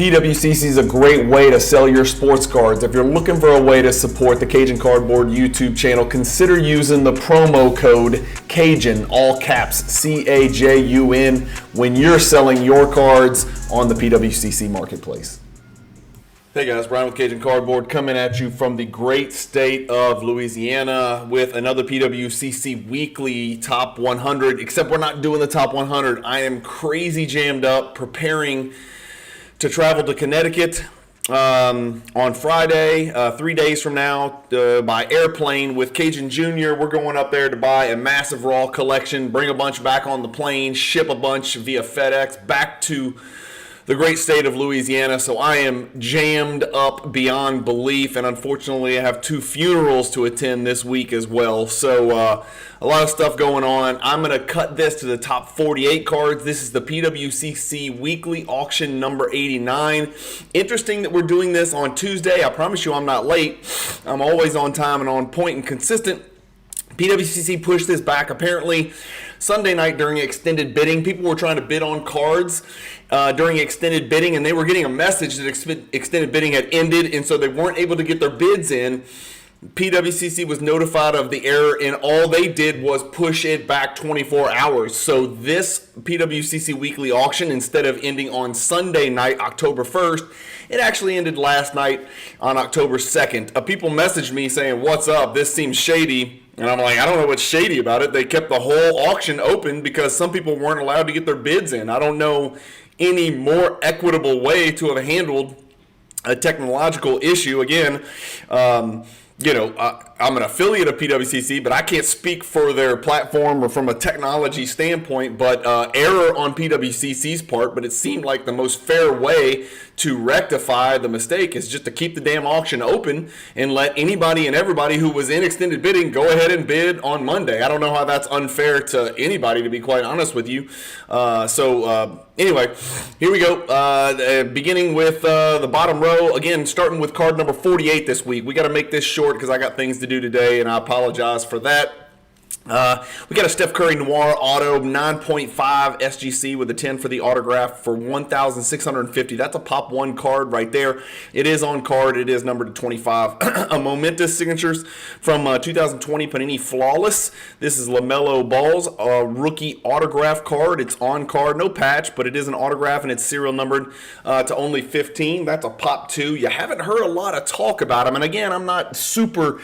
PWCC is a great way to sell your sports cards. If you're looking for a way to support the Cajun Cardboard YouTube channel, consider using the promo code Cajun, all caps, C-A-J-U-N, when you're selling your cards on the PWCC marketplace. Hey guys, Brian with Cajun Cardboard coming at you from the great state of Louisiana with another PWCC weekly top 100, except we're not doing the top 100. I am crazy jammed up preparing to travel to Connecticut on Friday, 3 days from now, by airplane with Cajun Jr. We're going up there to buy a massive raw collection, bring a bunch back on the plane, ship a bunch via FedEx back to the great state of Louisiana. So I am jammed up beyond belief, and unfortunately I have 2 funerals to attend this week as well. So a lot of stuff going on. I'm going to cut this to the top 48 cards. This is the PWCC weekly auction number 89. Interesting that we're doing this on Tuesday. I promise you I'm not late. I'm always on time and on point and consistent. PWCC pushed this back apparently Sunday night during extended bidding. People were trying to bid on cards during extended bidding, and they were getting a message that extended bidding had ended, and so they weren't able to get their bids in. PWCC was notified of the error, and all they did was push it back 24 hours. So this PWCC weekly auction, instead of ending on Sunday night, October 1st, it actually ended last night on October 2nd. People messaged me saying, "What's up? This seems shady." And I'm like, I don't know what's shady about it. They kept the whole auction open because some people weren't allowed to get their bids in. I don't know any more equitable way to have handled a technological issue. Again, I'm an affiliate of PWCC, but I can't speak for their platform or from a technology standpoint, but error on PWCC's part. But it seemed like the most fair way to rectify the mistake is just to keep the damn auction open and let anybody and everybody who was in extended bidding go ahead and bid on Monday. I don't know how that's unfair to anybody, to be quite honest with you. Anyway, here we go. Beginning with the bottom row, again, starting with card number 48 this week. We got to make this short because I got things to do today, and I apologize for that. We got a Steph Curry Noir Auto 9.5 SGC with a 10 for the autograph for $1,650. That's a Pop 1 card right there. It is on card. It is numbered to 25. A momentous signatures from 2020 Panini Flawless. This is LaMelo Ball's rookie autograph card. It's on card, no patch, but it is an autograph, and it's serial numbered to only 15. That's a Pop 2. You haven't heard a lot of talk about him, and again, I'm not super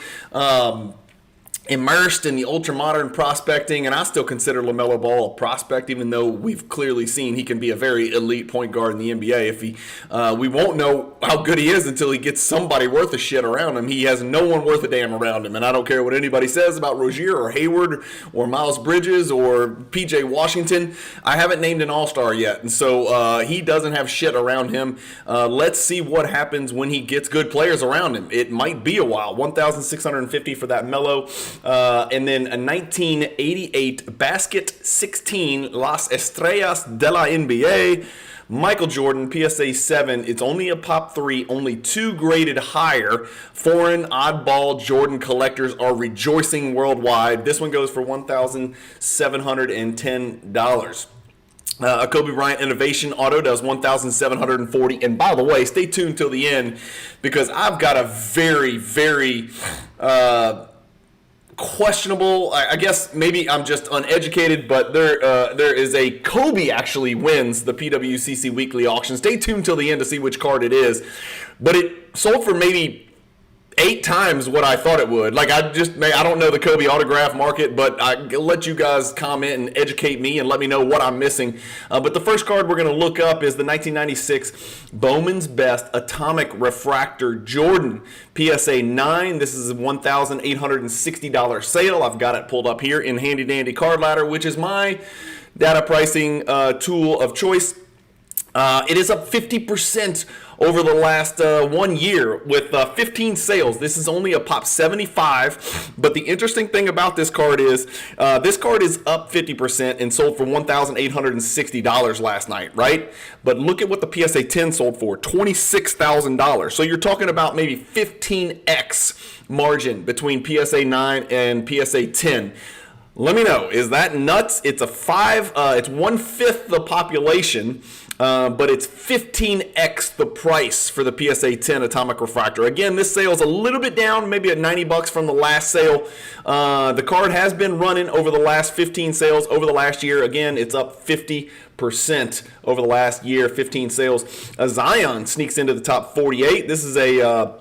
immersed in the ultra-modern prospecting, and I still consider LaMelo Ball a prospect, even though we've clearly seen he can be a very elite point guard in the NBA. If we won't know how good he is until he gets somebody worth a shit around him. He has no one worth a damn around him, and I don't care what anybody says about Rozier or Hayward or Miles Bridges or PJ Washington. I haven't named an all-star yet, and so he doesn't have shit around him. Let's see what happens when he gets good players around him. It might be a while. $1,650 for that Melo. And then a 1988 Basket 16 Las Estrellas de la NBA. Michael Jordan, PSA 7. It's only a Pop 3, only 2 graded higher. Foreign oddball Jordan collectors are rejoicing worldwide. This one goes for $1,710. A Kobe Bryant Innovation Auto does $1,740. And by the way, stay tuned till the end because I've got a very, very questionable, I guess maybe I'm just uneducated, but there is a Kobe actually wins the PWCC weekly auction. Stay tuned till the end to see which card it is. But it sold for maybe 8 times what I thought it would. Like, I don't know the Kobe autograph market, but I let you guys comment and educate me and let me know what I'm missing. But the first card we're going to look up is the 1996 Bowman's Best Atomic Refractor Jordan PSA 9. This is a $1,860 sale. I've got it pulled up here in Handy Dandy Card Ladder, which is my data pricing tool of choice. It is up 50% over the last 1 year with 15 sales. This is only a Pop 75, but the interesting thing about this card is up 50% and sold for $1,860 last night, right? But look at what the PSA 10 sold for, $26,000. So you're talking about maybe 15x margin between PSA 9 and PSA 10. Let me know. Is that nuts? It's it's 1/5 the population, but it's 15x the price for the PSA 10 Atomic Refractor. Again, this sale is a little bit down, maybe at $90 from the last sale. The card has been running over the last 15 sales over the last year. Again, it's up 50% over the last year, 15 sales. Zion sneaks into the top 48. This is a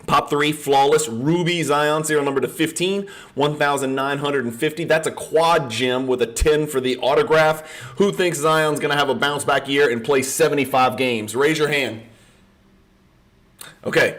Pop 3 Flawless Ruby Zion, serial number to 15, 1,950. That's a quad gem with a 10 for the autograph. Who thinks Zion's going to have a bounce back year and play 75 games? Raise your hand. Okay,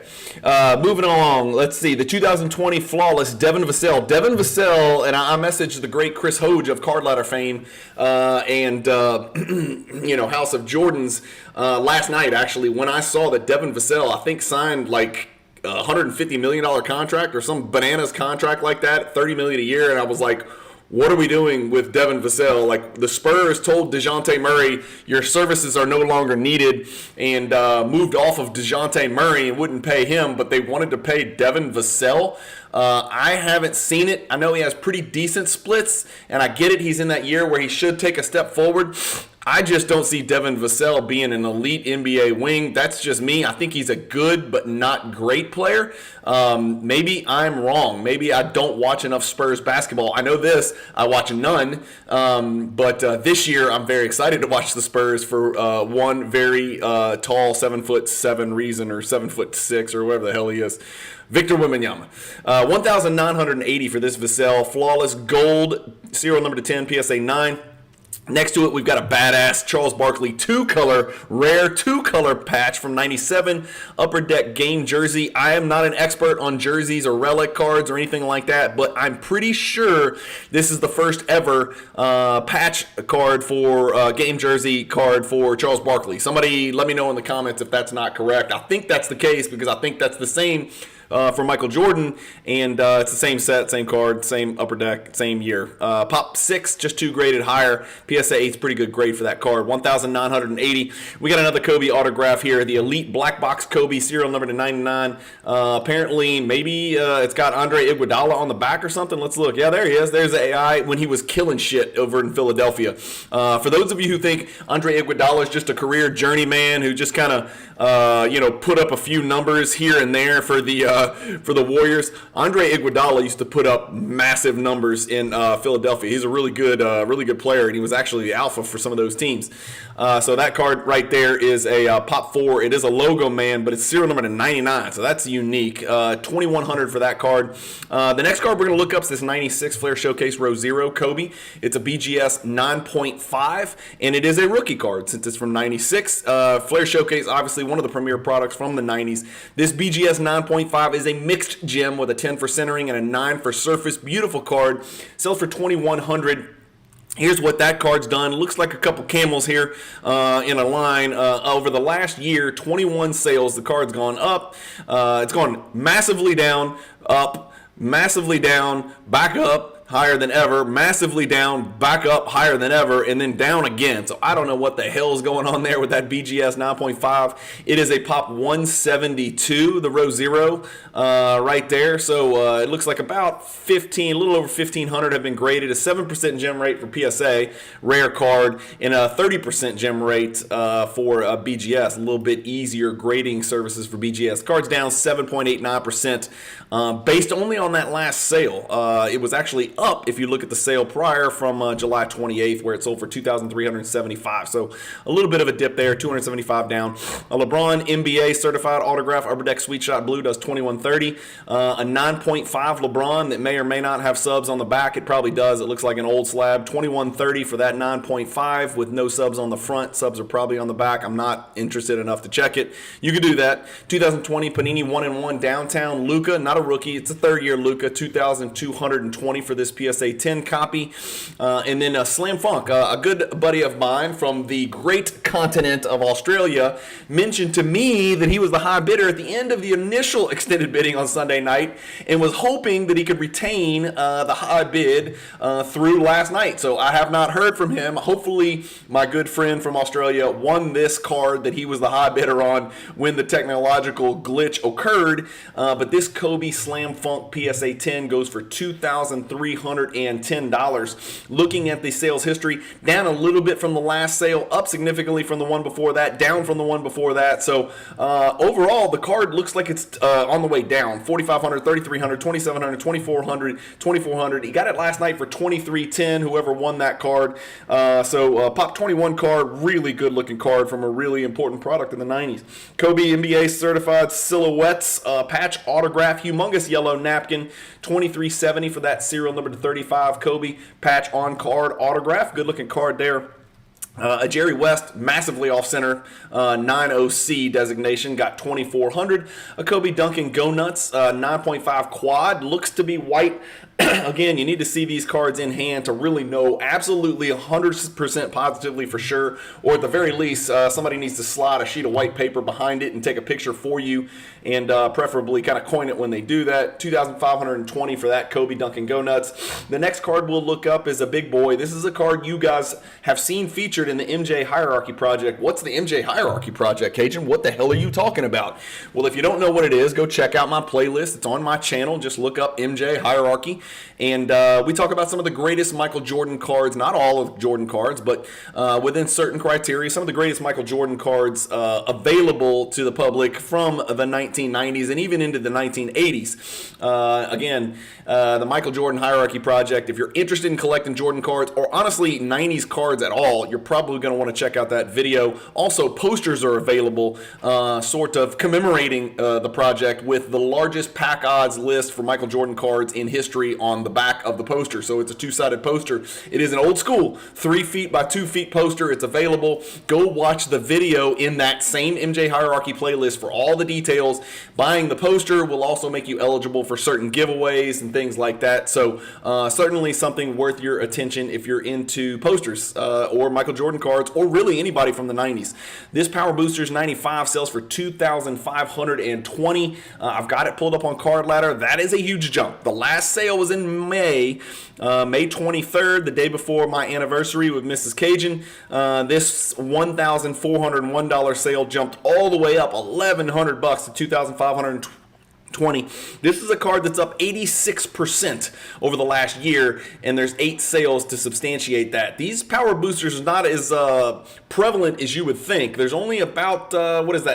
moving along. Let's see. The 2020 Flawless Devin Vassell. Devin Vassell, and I messaged the great Chris Hoge of Card Ladder fame and House of Jordans last night, actually, when I saw that Devin Vassell, I think, signed like $150 million contract or some bananas contract like that, $30 million a year, and I was like, what are we doing with Devin Vassell? Like, the Spurs told DeJounte Murray, your services are no longer needed, and moved off of DeJounte Murray and wouldn't pay him, but they wanted to pay Devin Vassell. I haven't seen it. I know he has pretty decent splits, and I get it. He's in that year where he should take a step forward. I just don't see Devin Vassell being an elite NBA wing. That's just me. I think he's a good but not great player. Maybe I'm wrong. Maybe I don't watch enough Spurs basketball. I know this. I watch none. But this year I'm very excited to watch the Spurs for one very tall 7'7" reason, or 7'6" or whatever the hell he is. Victor Wembanyama. 1,980 for this Vassell. Flawless gold, serial number to 10, PSA 9. Next to it, we've got a badass Charles Barkley rare two-color patch from 97, Upper Deck game jersey. I am not an expert on jerseys or relic cards or anything like that, but I'm pretty sure this is the first ever patch card for game jersey card for Charles Barkley. Somebody let me know in the comments if that's not correct. I think that's the case, because I think that's the same for Michael Jordan, and it's the same set, same card, same Upper Deck, same year. Pop 6, just 2 graded higher. PSA 8's pretty good grade for that card. 1,980. We got another Kobe autograph here. The Elite Black Box Kobe, serial number to 99. Apparently, maybe it's got Andre Iguodala on the back or something. Let's look. Yeah, there he is. There's the AI when he was killing shit over in Philadelphia. For those of you who think Andre Iguodala is just a career journeyman who just kind of, put up a few numbers here and there for the Warriors, Andre Iguodala used to put up massive numbers in Philadelphia. He's a really good player, and he was actually the alpha for some of those teams. So that card right there is a Pop 4. It is a logo man, but it's serial number to 99, so that's unique. 2,100 for that card. The next card we're going to look up is this 96 Flair Showcase Row 0 Kobe. It's a BGS 9.5, and it is a rookie card since it's from 96. Flair Showcase, obviously one of the premier products from the 90s. This BGS 9.5 is a mixed gem with a 10 for centering and a 9 for surface. Beautiful card. Sells for 2,100. Here's what that card's done. Looks like a couple camels here in a line. Over the last year, 21 sales. The card's gone up. It's gone massively down, up, massively down, back up, higher than ever, massively down, back up, higher than ever, and then down again. So I don't know what the hell is going on there with that BGS 9.5. It is a Pop 172, the Row 0 right there. So it looks like about a little over 1,500 have been graded. A 7% gem rate for PSA, rare card, and a 30% gem rate for BGS. A little bit easier grading services for BGS. Card's down 7.89%. Based only on that last sale. It was actually up if you look at the sale prior from July 28th, where it sold for $2,375. So a little bit of a dip there, 275 down. A LeBron NBA certified autograph Upper Deck Sweet Shot Blue does 2130. A 9.5 LeBron that may or may not have subs on the back. It probably does. It looks like an old slab. 2130 for that 9.5 with no subs on the front. Subs are probably on the back. I'm not interested enough to check it. You can do that. 2020 Panini 1-in-1 Downtown Luka, not a rookie. It's a third-year Luka. 2,220 for this PSA 10 copy. And then Slam Funk, a good buddy of mine from the great continent of Australia, mentioned to me that he was the high bidder at the end of the initial extended bidding on Sunday night and was hoping that he could retain the high bid through last night. So I have not heard from him. Hopefully my good friend from Australia won this card that he was the high bidder on when the technological glitch occurred. But this Kobe Slam Funk PSA 10 goes for $2,300. $310. Looking at the sales history, down a little bit from the last sale, up significantly from the one before that, down from the one before that. So overall, the card looks like it's on the way down. $4,500, $3,300, $2,700, $2,400, $2,400. He got it last night for $2,310, whoever won that card. Pop 21 card, really good looking card from a really important product in the 90s. Kobe NBA certified silhouettes, patch autograph, humongous yellow napkin, $2,370 for that serial number to 35 Kobe patch on card autograph. Good looking card there. A Jerry West, massively off-center, 9OC designation, got $2,400. A Kobe Duncan Go Nuts, 9.5 quad, looks to be white. Again, you need to see these cards in hand to really know absolutely 100% positively for sure, or at the very least, somebody needs to slide a sheet of white paper behind it and take a picture for you, and preferably kind of coin it when they do that. $2,520 for that Kobe Duncan Go Nuts. The next card we'll look up is a big boy. This is a card you guys have seen featured in the MJ Hierarchy Project. What's the MJ Hierarchy Project, Cajun? What the hell are you talking about? Well, if you don't know what it is, go check out my playlist. It's on my channel. Just look up MJ Hierarchy. And we talk about some of the greatest Michael Jordan cards, not all of Jordan cards, but within certain criteria, some of the greatest Michael Jordan cards available to the public from the 1990s and even into the 1980s. The Michael Jordan Hierarchy Project, if you're interested in collecting Jordan cards, or honestly 90s cards at all, you're probably going to want to check out that video. Also, posters are available sort of commemorating the project with the largest pack odds list for Michael Jordan cards in history on the back of the poster. So it's a two-sided poster. It is an old school 3 feet by 2 feet poster. It's available. Go watch the video in that same MJ Hierarchy playlist for all the details. Buying the poster will also make you eligible for certain giveaways and things like that. So certainly something worth your attention if you're into posters or Michael Jordan cards, or really anybody from the 90s. This Power Boosters 95 sells for $2,520. I've got it pulled up on Card Ladder. That is a huge jump. The last sale was in May 23rd, the day before my anniversary with Mrs. Cajun. This $1,401 sale jumped all the way up $1,100 to $2,520. This is a card that's up 86% over the last year, and there's 8 sales to substantiate that. These Power Boosters are not as prevalent as you would think. There's only about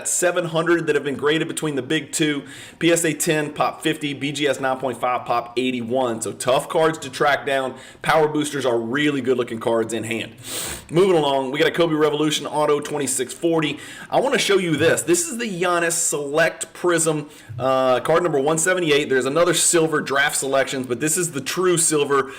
700 that have been graded between the big two: PSA 10 pop 50, BGS 9.5 pop 81. So tough cards to track down. Power Boosters are really good looking cards in hand. Moving along, we got a Kobe Revolution Auto 2640. I want to show you this. This is the Giannis Select Prism card number 178. There's another silver draft selections, but this is the true silver,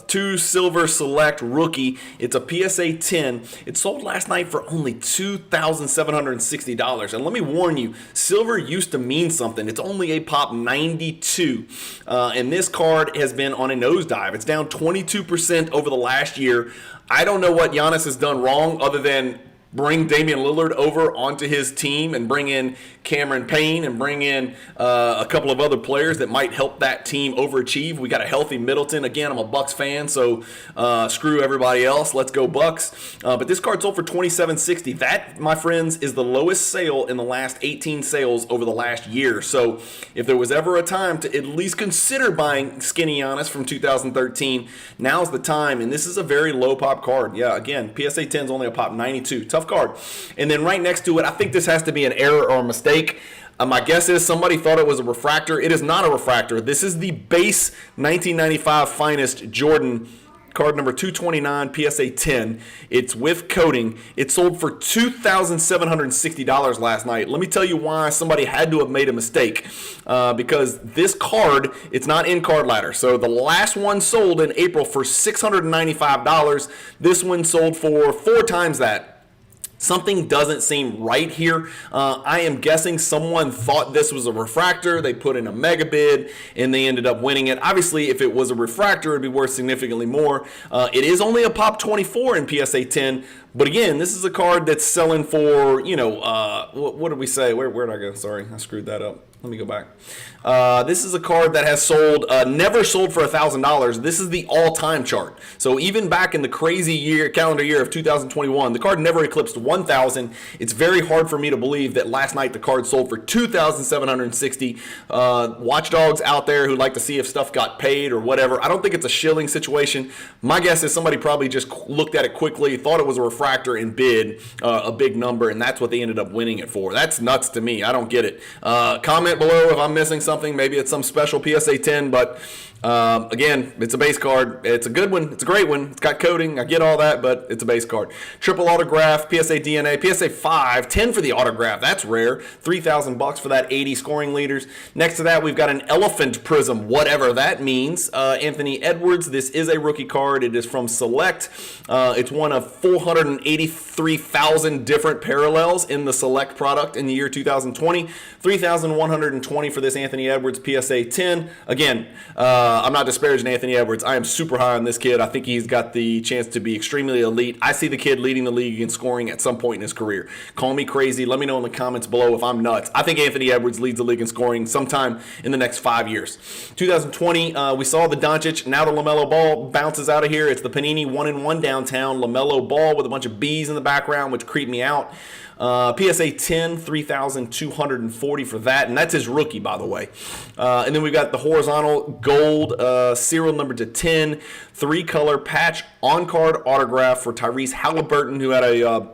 two silver select rookie. It's a PSA 10. It sold last night for only $2,760. And let me warn you, silver used to mean something. It's only a pop 92. And this card has been on a nosedive. It's down 22% over the last year. I don't know what Giannis has done wrong other than bring Damian Lillard over onto his team and bring in Cameron Payne and bring in a couple of other players that might help that team overachieve. We got a healthy Middleton. Again, I'm a Bucks fan, so screw everybody else. Let's go Bucks. But this card sold for $2,760. That, my friends, is the lowest sale in the last 18 sales over the last year. So if there was ever a time to at least consider buying Skinny Giannis from 2013, now's the time. And this is a very low pop card. Yeah, again, PSA 10 is only a pop 92. Tough card. And then right next to it, I think this has to be an error or a mistake. My guess is somebody thought it was a refractor. It is not a refractor. This is the base 1995 Finest Jordan card number 229 PSA 10. It's with coating. It sold for $2,760 last night. Let me tell you why somebody had to have made a mistake. Because this card, it's not in Card Ladder. So the last one sold in April for $695. This one sold for 4 times that. Something doesn't seem right here. I am guessing someone thought this was a refractor. They put in a mega bid and they ended up winning it. Obviously, if it was a refractor, it'd be worth significantly more. It is only a pop 24 in PSA 10, But again, this is a card that's selling for, what did we say? Where did I go? Sorry, I screwed that up. Let me go back. This is a card that has sold, never sold for $1,000. This is the all-time chart. So even back in the crazy calendar year of 2021, the card never eclipsed 1,000. It's very hard for me to believe that last night the card sold for $2,760. Watchdogs out there who like to see if stuff got paid or whatever. I don't think it's a shilling situation. My guess is somebody probably just looked at it quickly, thought it was a refractor, and bid a big number, and that's what they ended up winning it for. That's nuts to me. I don't get it. Comment below if I'm missing something. Maybe it's some special PSA 10, but again, it's a base card. It's a good one. It's a great one. It's got coating. I get all that, but it's a base card. Triple autograph, PSA DNA, PSA 5, 10 for the autograph. That's rare. $3,000 for that 80 scoring leaders. Next to that, we've got an elephant prism, whatever that means. Anthony Edwards. This is a rookie card. It is from Select. It's one of 483,000 different parallels in the Select product in the year 2020. 3,120 for this Anthony Edwards PSA 10. Again, I'm not disparaging Anthony Edwards. I am super high on this kid. I think he's got the chance to be extremely elite. I see the kid leading the league in scoring at some point in his career. Call me crazy. Let me know in the comments below if I'm nuts. I think Anthony Edwards leads the league in scoring sometime in the next 5 years. 2020, we saw the Doncic. Now the LaMelo Ball bounces out of here. It's the Panini 1-in-1 downtown. LaMelo Ball with a bunch of bees in the background, which creep me out. PSA 10, 3,240 for that, and that's his rookie, by the way. And then we've got the horizontal gold serial number to 10, 3-color patch on-card autograph for Tyrese Halliburton, who had a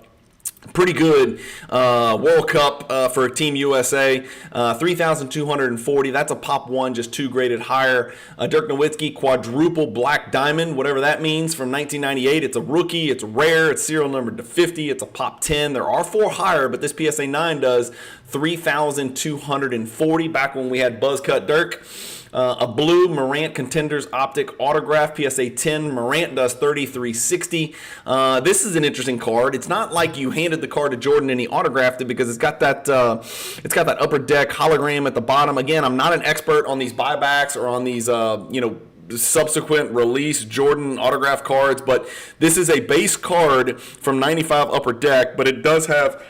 pretty good World Cup for Team USA. 3,240. That's a pop one, just 2 graded higher. Dirk Nowitzki quadruple black diamond, whatever that means, from 1998. It's a rookie. It's rare. It's serial numbered to 50. It's a pop 10. There are 4 higher, but this PSA 9 does 3,240. Back when we had buzz cut Dirk. A blue Morant Contenders Optic autograph, PSA 10. Morant does 3,360. This is an interesting card. It's not like you handed the card to Jordan and he autographed it, because it's got that upper deck hologram at the bottom. Again, I'm not an expert on these buybacks or on these subsequent release Jordan autograph cards, but this is a base card from 95 upper deck, but it does have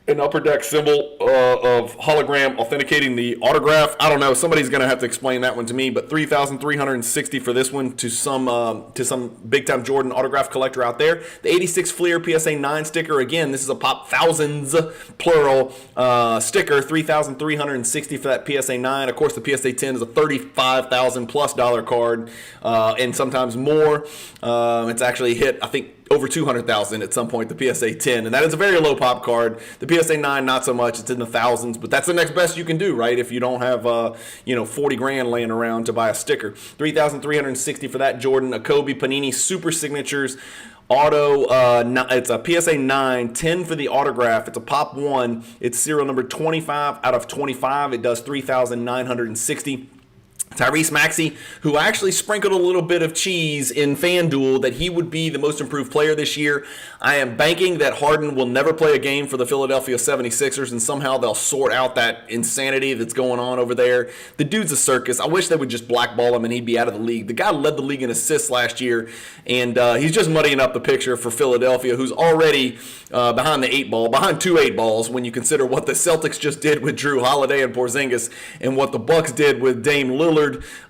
an upper deck symbol of hologram authenticating the autograph. I don't know. Somebody's going to have to explain that one to me. But 3,360 for this one to some big time Jordan autograph collector out there. The 86 Fleer PSA 9 sticker. Again, this is a pop thousands plural sticker. 3,360 for that PSA 9. Of course, the PSA 10 is a $35,000+ card, and sometimes more. It's actually hit, I think, over 200,000 at some point, the PSA 10, and that is a very low pop card. The PSA 9, not so much. It's in the thousands, but that's the next best you can do, right? If you don't have 40 grand laying around to buy a sticker. 3,360 for that Jordan. A Kobe Panini Super Signatures auto. It's a PSA 9, 10 for the autograph. It's a pop 1. It's serial number 25 out of 25. It does 3,960. Tyrese Maxey, who actually sprinkled a little bit of cheese in FanDuel that he would be the most improved player this year. I am banking that Harden will never play a game for the Philadelphia 76ers, and somehow they'll sort out that insanity that's going on over there. The dude's a circus. I wish they would just blackball him and he'd be out of the league. The guy led the league in assists last year, and he's just muddying up the picture for Philadelphia, who's already behind the 8 ball, behind 2 8 balls when you consider what the Celtics just did with Drew Holiday and Porzingis and what the Bucks did with Dame Lillard.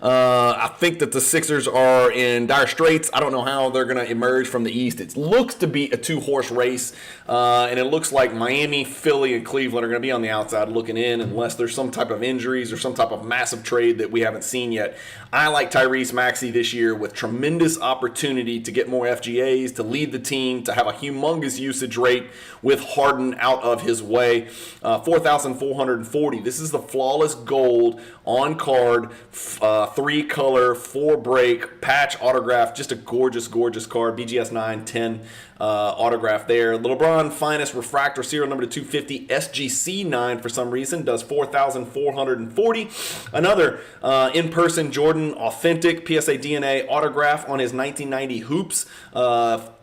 I think that the Sixers are in dire straits. I don't know how they're going to emerge from the East. It looks to be a 2-horse race, and it looks like Miami, Philly, and Cleveland are going to be on the outside looking in unless there's some type of injuries or some type of massive trade that we haven't seen yet. I like Tyrese Maxey this year with tremendous opportunity to get more FGAs, to lead the team, to have a humongous usage rate with Harden out of his way. 4,440. This is the flawless gold on card, 3-color, 4-break patch autograph. Just a gorgeous, gorgeous card. BGS 9, 10 autograph there. LeBron Finest Refractor serial number 250. SGC 9 for some reason does 4,440. Another in-person Jordan authentic PSA DNA autograph on his 1990 hoops.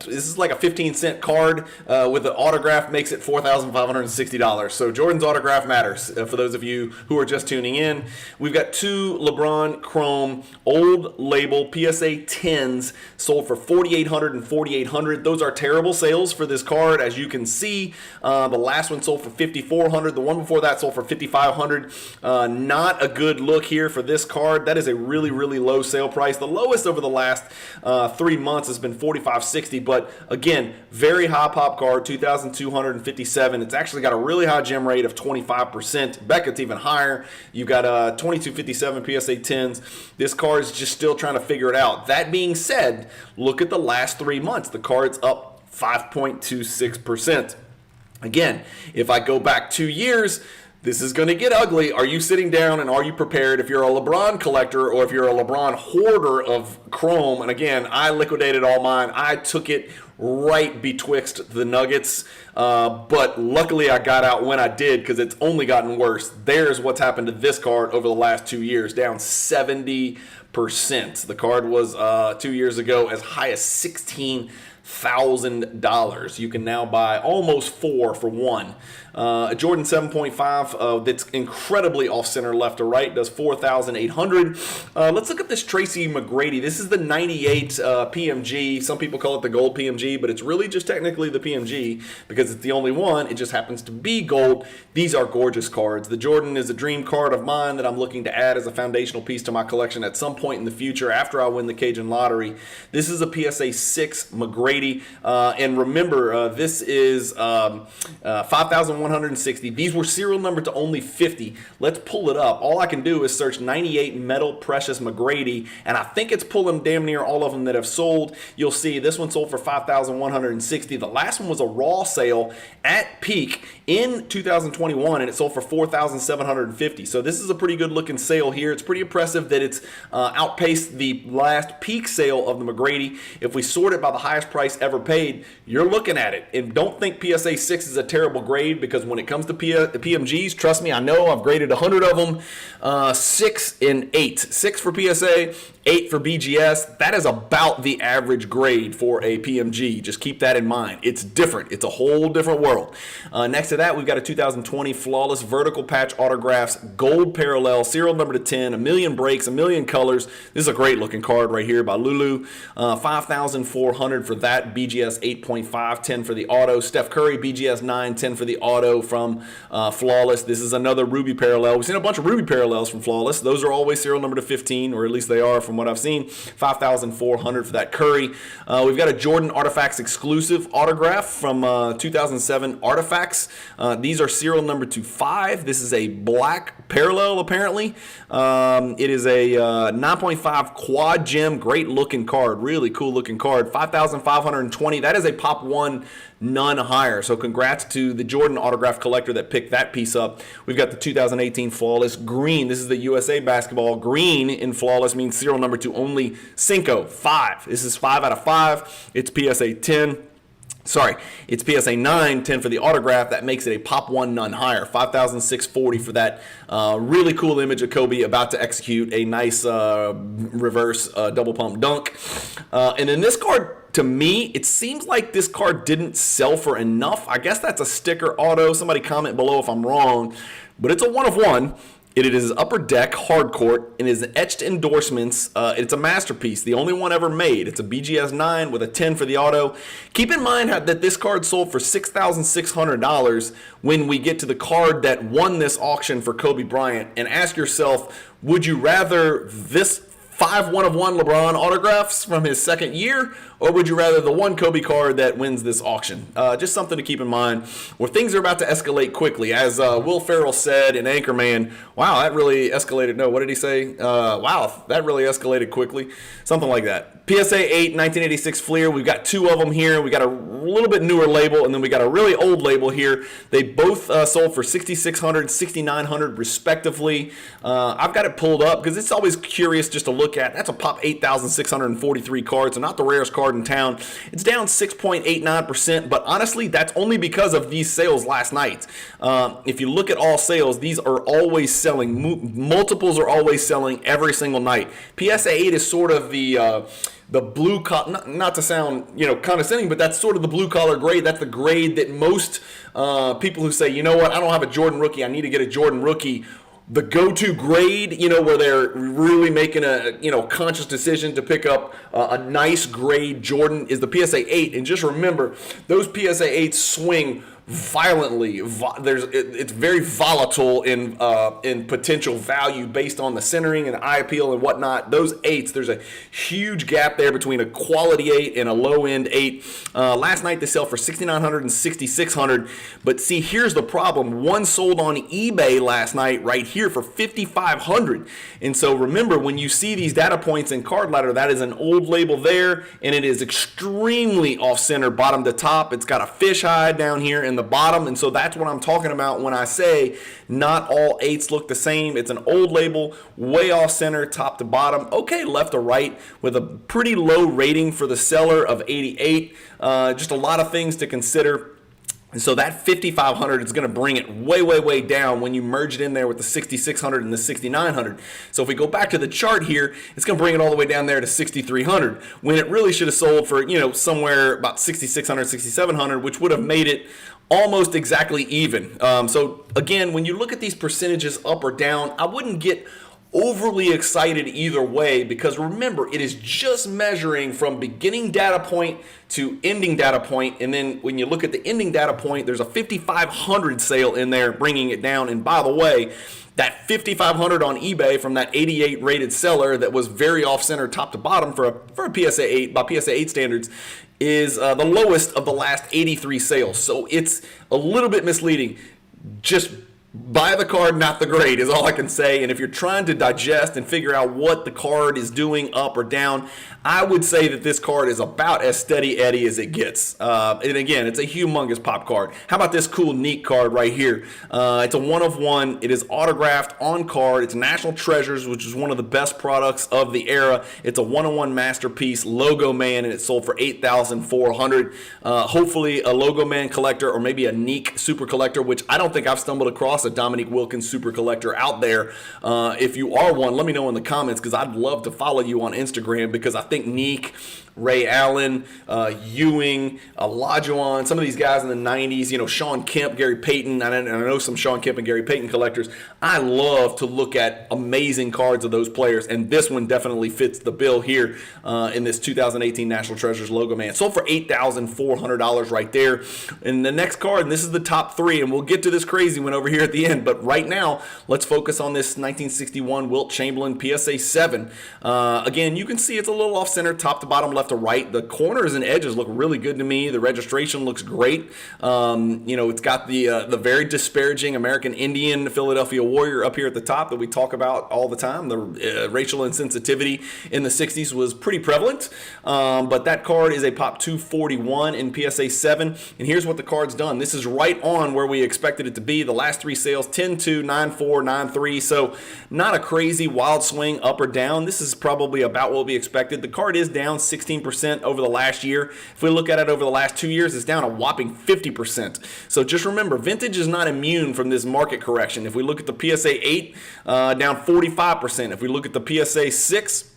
This is like a 15-cent card with the autograph, makes it $4,560. So Jordan's autograph matters for those of you who are just tuning in. We've got 2 LeBron LeBron Chrome, old label, PSA 10s, sold for $4,800 and $4,800. Those are terrible sales for this card, as you can see. The last one sold for $5,400. The one before that sold for $5,500. Not a good look here for this card. That is a really, really low sale price. The lowest over the last 3 months has been $4,560, but again, very high pop card, 2,257. It's actually got a really high gem rate of 25%. Beckett's even higher. You've got 2257 PSA 10s. This card is just still trying to figure it out. That being said, look at the last 3 months. The card's up 5.26%. Again, if I go back 2 years, this is going to get ugly. Are you sitting down and are you prepared? If you're a LeBron collector or if you're a LeBron hoarder of Chrome, and again, I liquidated all mine. I took it right betwixt the Nuggets, but luckily I got out when I did because it's only gotten worse. There's what's happened to this card over the last 2 years, down 70%. The card was 2 years ago as high as $16,000. You can now buy almost 4 for 1. A Jordan 7.5 that's incredibly off-center left to right, does $4,800. Let's look at this Tracy McGrady. This is the 98 PMG. Some people call it the gold PMG, but it's really just technically the PMG because it's the only one. It just happens to be gold. These are gorgeous cards. The Jordan is a dream card of mine that I'm looking to add as a foundational piece to my collection at some point in the future after I win the Cajun lottery. This is a PSA 6 McGrady. And remember, this is 5,160. These were serial numbered to only 50. Let's pull it up. All I can do is search 98 Metal Precious McGrady, and I think it's pulling damn near all of them that have sold. You'll see this one sold for 5,160. The last one was a raw sale at peak in 2021, and it sold for 4,750. So this is a pretty good looking sale here. It's pretty impressive that it's outpaced the last peak sale of the McGrady. If we sort it by the highest price ever paid, you're looking at it. And don't think PSA 6 is a terrible grade, because when it comes to PMGs, trust me, I know I've graded 100 of them, 6 and 8. 6 for PSA, 8 for BGS. That is about the average grade for a PMG. Just keep that in mind. It's different. It's a whole different world. Next to that, we've got a 2020 Flawless Vertical Patch Autographs, gold parallel, serial number to 10, a million breaks, a million colors. This is a great looking card right here by Lulu. 5,400 for that. BGS 8.5, 10 for the auto. Steph Curry, BGS 9, 10 for the auto from Flawless. This is another Ruby parallel. We've seen a bunch of Ruby parallels from Flawless. Those are always serial number to 15, or at least they are from what I've seen. 5,400 for that Curry. We've got a Jordan Artifacts exclusive autograph from 2007 Artifacts. These are serial number to 5. This is a black parallel, apparently. It is a 9.5 quad gem, great looking card, really cool looking card. 5,520. That is a pop 1, none higher. So congrats to the Jordan autograph collector that picked that piece up. We've got the 2018 Flawless Green. This is the USA basketball. Green in Flawless means serial number to only Cinco, 5. This is 5 out of 5. It's PSA 10. Sorry, it's PSA 9, 10 for the autograph. That makes it a pop 1, none higher. 5,640 for that really cool image of Kobe about to execute a nice reverse double pump dunk. And then this card, to me, it seems like this card didn't sell for enough. I guess that's a sticker auto. Somebody comment below if I'm wrong. But it's a 1 of 1. It is Upper Deck hardcourt and is etched endorsements. It's a masterpiece, the only one ever made. It's a BGS 9 with a 10 for the auto. Keep in mind that this card sold for $6,600 when we get to the card that won this auction for Kobe Bryant. And ask yourself, would you rather this 5 1 of 1 LeBron autographs from his second year, or would you rather the one Kobe card that wins this auction? Just something to keep in mind where things are about to escalate quickly. As Will Ferrell said in Anchorman, wow, that really escalated. No, what did he say? Wow, that really escalated quickly. Something like that. PSA 8, 1986 Fleer. We've got 2 of them here. We got a little bit newer label, and then we got a really old label here. They both sold for $6,600, $6,900 respectively. I've got it pulled up because it's always curious just to look at. That's a pop 8,643 card, so not the rarest card in town. It's down 6.89%, but honestly, that's only because of these sales last night. If you look at all sales, these are always selling. Multiples are always selling every single night. PSA 8 is sort of the blue collar, not to sound condescending, but that's sort of the blue collar grade. That's the grade that most people who say, you know what, I don't have a Jordan rookie, I need to get a Jordan rookie, the go-to grade, where they're really making a, conscious decision to pick up a nice grade Jordan is the PSA 8. And just remember, those PSA 8s swing violently. It's very volatile in potential value based on the centering and eye appeal and whatnot. Those 8s, there's a huge gap there between a quality 8 and a low-end 8. Last night they sell for $6,900 and $6,600. But see, here's the problem. One sold on eBay last night right here for $5,500. And so remember, when you see these data points in Card Ladder, that is an old label there, and it is extremely off-center bottom to top. It's got a fisheye down here in the bottom, and so that's what I'm talking about when I say not all 8s look the same. It's an old label, way off center, top to bottom, okay, left to right, with a pretty low rating for the seller of 88. Just a lot of things to consider. And so that $5,500 is going to bring it way, way, way down when you merge it in there with the $6,600 and the $6,900. So if we go back to the chart here, it's going to bring it all the way down there to $6,300 when it really should have sold for, somewhere about $6,600, $6,700, which would have made it almost exactly even. So again, when you look at these percentages up or down, I wouldn't get overly excited either way, because remember, it is just measuring from beginning data point to ending data point. And then when you look at the ending data point, there's a 5,500 sale in there bringing it down. And by the way, that 5,500 on eBay from that 88 rated seller that was very off center top to bottom for a PSA 8 by PSA 8 standards is the lowest of the last 83 sales. So it's a little bit misleading. Just buy the card, not the grade, is all I can say. And if you're trying to digest and figure out what the card is doing up or down, I would say that this card is about as steady Eddie as it gets. And again, it's a humongous pop card. How about this cool, neat card right here? It's a 1 of 1. It is autographed on card. It's National Treasures, which is one of the best products of the era. It's a 1-on-1 masterpiece, Logo Man, and it sold for $8,400. Hopefully a Logo Man collector, or maybe a Neek super collector, which I don't think I've stumbled across a Dominique Wilkins super collector out there. If you are one, let me know in the comments, because I'd love to follow you on Instagram, because I think Neek, Ray Allen, Ewing, Olajuwon, some of these guys in the 90s, Sean Kemp, Gary Payton, and I know some Sean Kemp and Gary Payton collectors. I love to look at amazing cards of those players, and this one definitely fits the bill here in this 2018 National Treasures Logo Man. Sold for $8,400 right there. And the next card, and this is the top 3, and we'll get to this crazy one over here at the end, but right now, let's focus on this 1961 Wilt Chamberlain PSA 7. Again, you can see it's a little off-center, top to bottom, left to right. The corners and edges look really good to me. The registration looks great. It's got the very disparaging American Indian Philadelphia Warrior up here at the top that we talk about all the time. The racial insensitivity in the 60s was pretty prevalent, but that card is a Pop 241 in PSA 7, and here's what the card's done. This is right on where we expected it to be. The last 3 sales, 10-2, 9-4, 9-3, so not a crazy wild swing up or down. This is probably about what we expected. The card is down 16% over the last year. If we look at it over the last 2 years, it's down a whopping 50%. So just remember, vintage is not immune from this market correction. If we look at the PSA 8, down 45%. If we look at the PSA 6,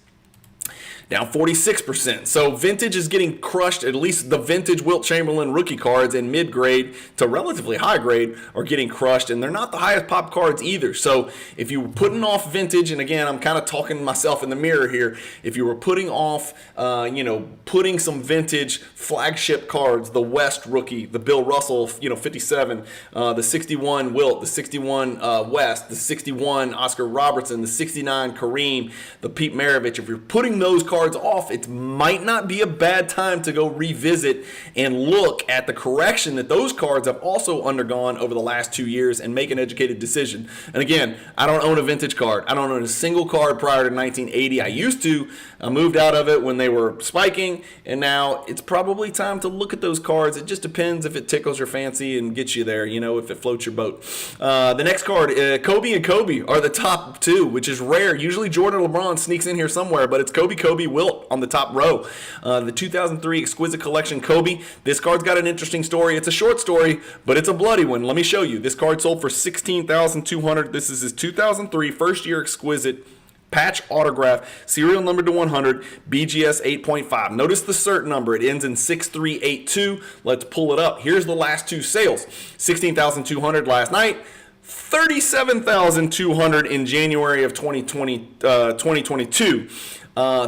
down 46%. So vintage is getting crushed. At least the vintage Wilt Chamberlain rookie cards in mid-grade to relatively high grade are getting crushed, and they're not the highest pop cards either. So if you were putting off vintage, and again, I'm kind of talking to myself in the mirror here, if you were putting off, putting some vintage flagship cards, the West rookie, the Bill Russell, 57, the 61 Wilt, the 61 West, the 61 Oscar Robertson, the 69 Kareem, the Pete Maravich, if you're putting those cards off, it might not be a bad time to go revisit and look at the correction that those cards have also undergone over the last 2 years and make an educated decision. And again, I don't own a vintage card. I don't own a single card prior to 1980. I used to. I moved out of it when they were spiking, and now it's probably time to look at those cards. It just depends if it tickles your fancy and gets you there, if it floats your boat. The next card, Kobe and Kobe are the top 2, which is rare. Usually Jordan or LeBron sneaks in here somewhere, but it's Kobe Wilt on the top row. The 2003 Exquisite Collection Kobe. This card's got an interesting story. It's a short story, but it's a bloody one. Let me show you. This card sold for $16,200. This is his 2003 first year Exquisite patch autograph, serial number to 100, BGS 8.5. Notice the cert number. It ends in 6382. Let's pull it up. Here's the last 2 sales. $16,200 last night. $37,200 in January of 2022.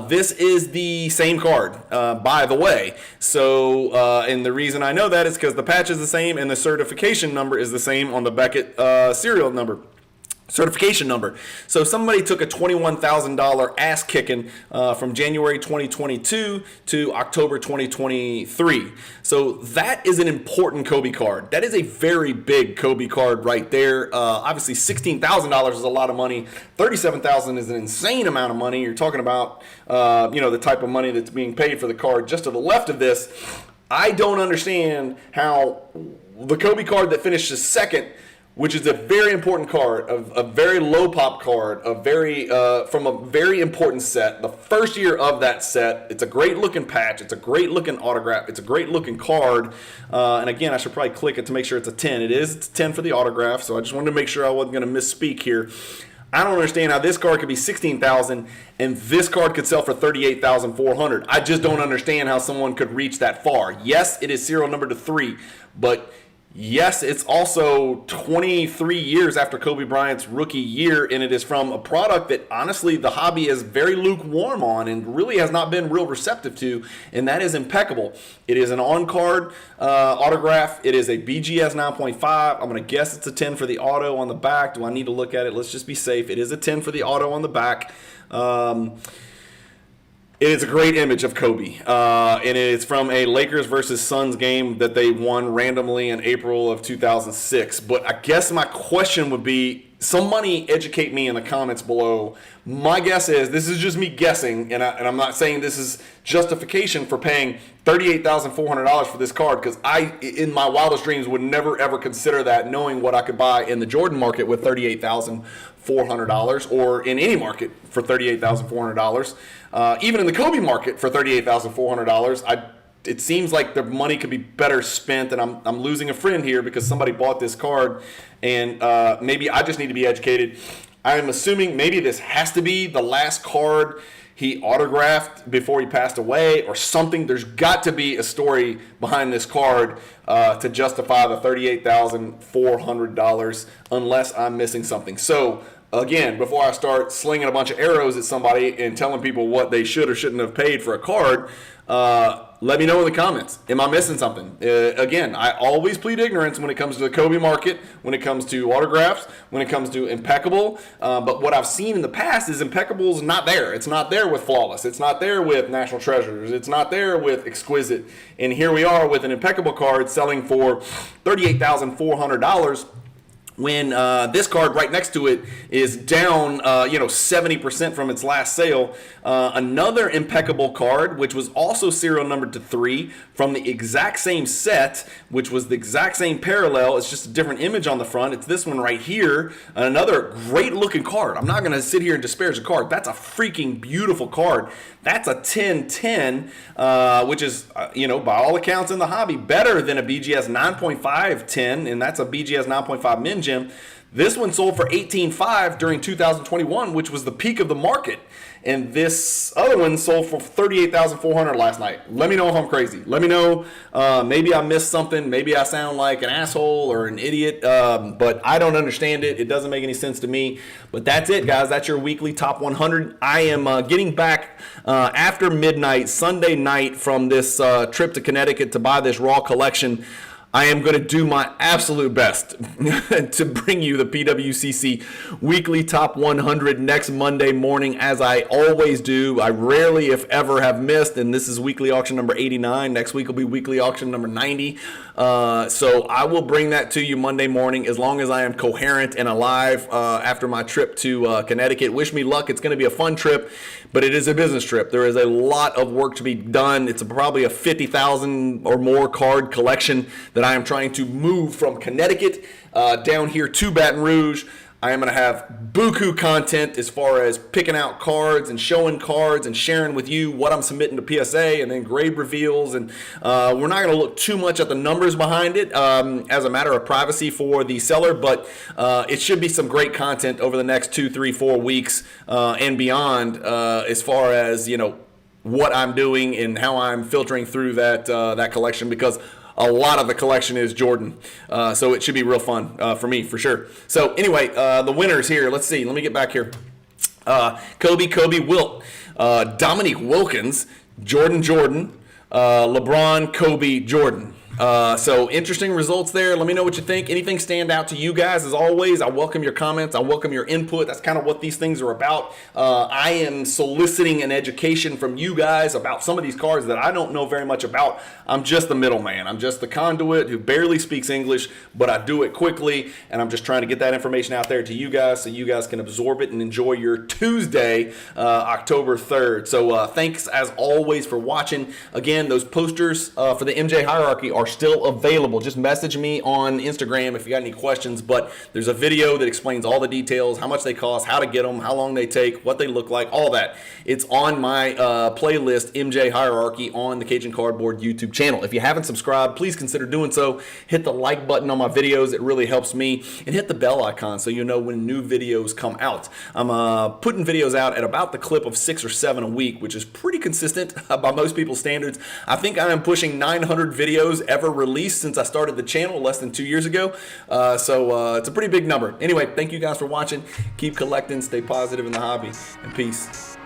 This is the same card, by the way. So, and the reason I know that is because the patch is the same and the certification number is the same on the Beckett certification number. So somebody took a $21,000 ass kicking from January 2022 to October 2023. So that is an important Kobe card. That is a very big Kobe card right there. Obviously $16,000 is a lot of money. $37,000 is an insane amount of money. You're talking about the type of money that's being paid for the card. Just to the left of this, I don't understand how the Kobe card that finishes second, which is a very important card, a very low pop card, from a very important set. The first year of that set, it's a great looking patch, it's a great looking autograph, it's a great looking card. And again, I should probably click it to make sure it's a 10. It's a 10 for the autograph, so I just wanted to make sure I wasn't going to misspeak here. I don't understand how this card could be $16,000 and this card could sell for $38,400. I just don't understand how someone could reach that far. Yes, it is serial number to 3, but yes, it's also 23 years after Kobe Bryant's rookie year, and it is from a product that honestly the hobby is very lukewarm on and really has not been real receptive to, and that is Impeccable. It is an on-card autograph. It is a BGS 9.5. I'm going to guess it's a 10 for the auto on the back. Do I need to look at it? Let's just be safe. It is a 10 for the auto on the back. It is a great image of Kobe, and it's from a Lakers versus Suns game that they won randomly in April of 2006. But I guess my question would be, somebody educate me in the comments below. My guess is, this is just me guessing, and I'm not saying this is justification for paying $38,400 for this card, because I, in my wildest dreams, would never ever consider that, knowing what I could buy in the Jordan market with $38,400, or in any market for $38,400, even in the Kobe market for $38,400. It seems like the money could be better spent, and I'm losing a friend here because somebody bought this card, and maybe I just need to be educated. I am assuming maybe this has to be the last card he autographed before he passed away or something. There's got to be a story behind this card to justify the $38,400 unless I'm missing something. So again, before I start slinging a bunch of arrows at somebody and telling people what they should or shouldn't have paid for a card, let me know in the comments. Am I missing something? Again, I always plead ignorance when it comes to the Kobe market, when it comes to autographs, when it comes to Impeccable. But what I've seen in the past is Impeccable's not there. It's not there with Flawless. It's not there with National Treasures. It's not there with Exquisite. And here we are with an Impeccable card selling for $38,400. When this card right next to it is down 70% from its last sale. Another Impeccable card, which was also serial numbered to 3, from the exact same set, which was the exact same parallel. It's just a different image on the front. It's this one right here. Another great looking card. I'm not going to sit here and disparage the card. That's a freaking beautiful card. That's a 10-10, which is, by all accounts in the hobby, better than a BGS 9.5 10, and that's a BGS 9.5 Min Gem. This one sold for $18,500 during 2021, which was the peak of the market. And this other one sold for $38,400 last night. Let me know if I'm crazy. Let me know. Maybe I missed something. Maybe I sound like an asshole or an idiot. But I don't understand it. It doesn't make any sense to me. But that's it, guys. That's your weekly top 100. I am getting back after midnight, Sunday night, from this trip to Connecticut to buy this Raw collection. I am going to do my absolute best to bring you the PWCC weekly top 100 next Monday morning, as I always do. I rarely, if ever, have missed, and this is weekly auction number 89. Next week will be weekly auction number 90. So I will bring that to you Monday morning as long as I am coherent and alive after my trip to Connecticut. Wish me luck. It's going to be a fun trip, but it is a business trip. There is a lot of work to be done. It's probably a 50,000 or more card collection that I am trying to move from Connecticut down here to Baton Rouge. I am going to have buku content as far as picking out cards and showing cards and sharing with you what I'm submitting to PSA, and then grade reveals. And we're not going to look too much at the numbers behind it as a matter of privacy for the seller, but it should be some great content over the next 2, 3, 4 weeks and beyond as far as, what I'm doing and how I'm filtering through that collection, because a lot of the collection is Jordan. So it should be real fun for me, for sure. So anyway, the winners here. Let's see. Let me get back here. Kobe Wilt, Dominique Wilkins, Jordan, LeBron, Kobe, Jordan. So interesting results there. Let me know what you think. Anything stand out to you guys? As always, I welcome your comments. I welcome your input. That's kind of what these things are about. I am soliciting an education from you guys about some of these cards that I don't know very much about. I'm just the middleman. I'm just the conduit who barely speaks English, but I do it quickly, and I'm just trying to get that information out there to you guys so you guys can absorb it and enjoy your Tuesday, October 3rd. So thanks as always for watching. Again, those posters for the MJ hierarchy are still available. Just message me on Instagram if you got any questions, but there's a video that explains all the details, how much they cost, how to get them, how long they take, what they look like, all that. It's on my playlist, MJ Hierarchy, on the Cajun Cardboard YouTube channel. If you haven't subscribed, please consider doing so. Hit the like button on my videos. It really helps me. And hit the bell icon so you know when new videos come out. I'm putting videos out at about the clip of 6 or 7 a week, which is pretty consistent by most people's standards. I think I am pushing 900 videos ever released since I started the channel less than 2 years ago. So it's a pretty big number. Anyway, thank you guys for watching. Keep collecting, stay positive in the hobby, and peace.